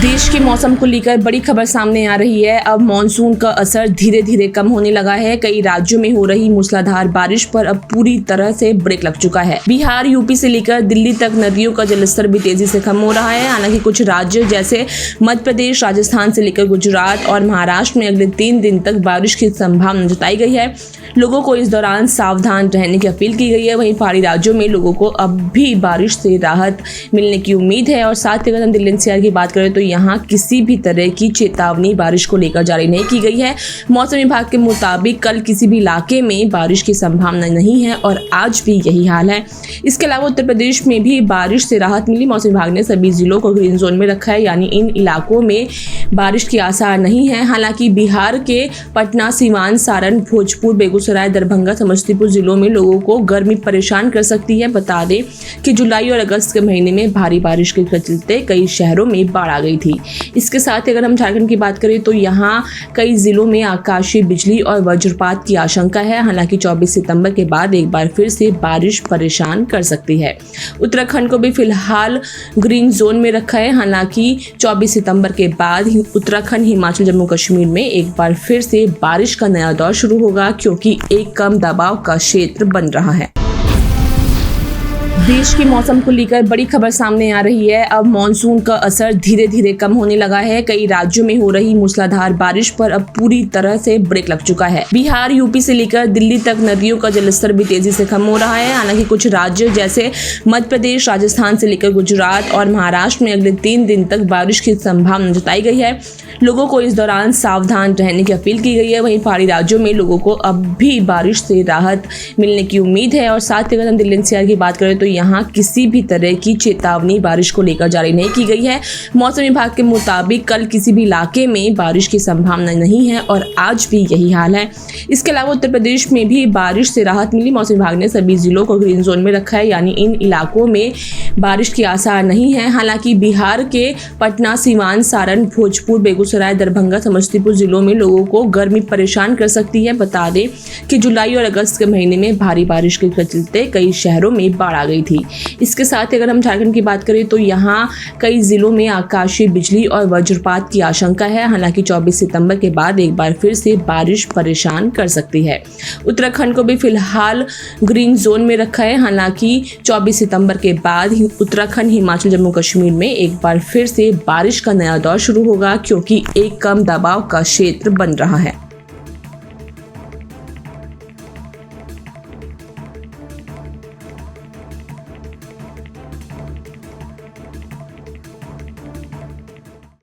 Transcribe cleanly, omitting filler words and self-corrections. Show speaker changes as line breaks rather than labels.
देश के मौसम को लेकर बड़ी खबर सामने आ रही है। अब मानसून का असर धीरे धीरे कम होने लगा है। कई राज्यों में हो रही मूसलाधार बारिश पर अब पूरी तरह से ब्रेक लग चुका है। बिहार, यूपी से लेकर दिल्ली तक नदियों का जलस्तर भी तेजी से कम हो रहा है। हालांकि कुछ राज्य जैसे मध्य प्रदेश, राजस्थान से लेकर गुजरात और महाराष्ट्र में अगले 3 दिन तक बारिश की संभावना जताई गई है। लोगों को इस दौरान सावधान रहने की अपील की गई है। वहीं पहाड़ी राज्यों में लोगों को अब भी बारिश से राहत मिलने की उम्मीद है। और साथ ही अगर हम दिल्ली एनसीआर की बात करें तो यहाँ किसी भी तरह की चेतावनी बारिश को लेकर जारी नहीं की गई है। मौसम विभाग के मुताबिक कल किसी भी इलाके में बारिश की संभावना नहीं है और आज भी यही हाल है। इसके अलावा उत्तर प्रदेश में भी बारिश से राहत मिली। मौसम विभाग ने सभी जिलों को ग्रीन जोन में रखा है, यानी इन इलाकों में बारिश की आसार नहीं है। हालांकि बिहार के पटना, सीवान, सारण, भोजपुर, बेगूसराय, दरभंगा, समस्तीपुर जिलों में लोगों को गर्मी परेशान कर सकती है। बता दें कि जुलाई और अगस्त के महीने में भारी बारिश के चलते कई शहरों में बाढ़ आ गई थी। इसके साथ ही अगर हम झारखंड की बात करें तो यहाँ कई जिलों में आकाशीय बिजली और वज्रपात की आशंका है। हालांकि 24 सितंबर के बाद एक बार फिर से बारिश परेशान कर सकती है। उत्तराखंड को भी फिलहाल ग्रीन जोन में रखा है। हालांकि 24 सितंबर के बाद उत्तराखंड, हिमाचल, जम्मू कश्मीर में एक बार फिर से बारिश का नया दौर शुरू होगा, क्योंकि एक कम दबाव का क्षेत्र बन रहा है। देश के मौसम को लेकर बड़ी खबर सामने आ रही है। अब मानसून का असर धीरे धीरे कम होने लगा है। कई राज्यों में हो रही मूसलाधार बारिश पर अब पूरी तरह से ब्रेक लग चुका है। बिहार, यूपी से लेकर दिल्ली तक नदियों का जलस्तर भी तेजी से कम हो रहा है। हालांकि कुछ राज्य जैसे मध्य प्रदेश, राजस्थान से लेकर गुजरात और महाराष्ट्र में अगले 3 दिन तक बारिश की संभावना जताई गई है। लोगों को इस दौरान सावधान रहने की अपील की गई है। वहीं पहाड़ी राज्यों में लोगों को अब भी बारिश से राहत मिलने की उम्मीद है। और साथ ही अगर हम दिल्ली एनसीआर की बात करें तो यहाँ किसी भी तरह की चेतावनी बारिश को लेकर जारी नहीं की गई है। मौसम विभाग के मुताबिक कल किसी भी इलाके में बारिश की संभावना नहीं है और आज भी यही हाल है। इसके अलावा उत्तर प्रदेश में भी बारिश से राहत मिली। मौसम विभाग ने सभी जिलों को ग्रीन जोन में रखा है, यानी इन इलाकों में बारिश की आसार नहीं है। हालांकि बिहार के पटना, सीवान, सारण, भोजपुर, बेगूसराय, दरभंगा, समस्तीपुर जिलों में लोगों को गर्मी परेशान कर सकती है। बता दें कि जुलाई और अगस्त के महीने में भारी बारिश के चलते कई शहरों में बाढ़ आ गई थी। इसके साथ ही अगर हम झारखंड की बात करें तो यहाँ कई जिलों में आकाशीय बिजली और वज्रपात की आशंका है। हालांकि 24 सितंबर के बाद एक बार फिर से बारिश परेशान कर सकती है। उत्तराखंड को भी फिलहाल ग्रीन जोन में रखा है। हालांकि 24 सितंबर के बाद उत्तराखंड, हिमाचल, जम्मू कश्मीर में एक बार फिर से बारिश का नया दौर शुरू होगा, क्योंकि एक कम दबाव का क्षेत्र बन रहा है।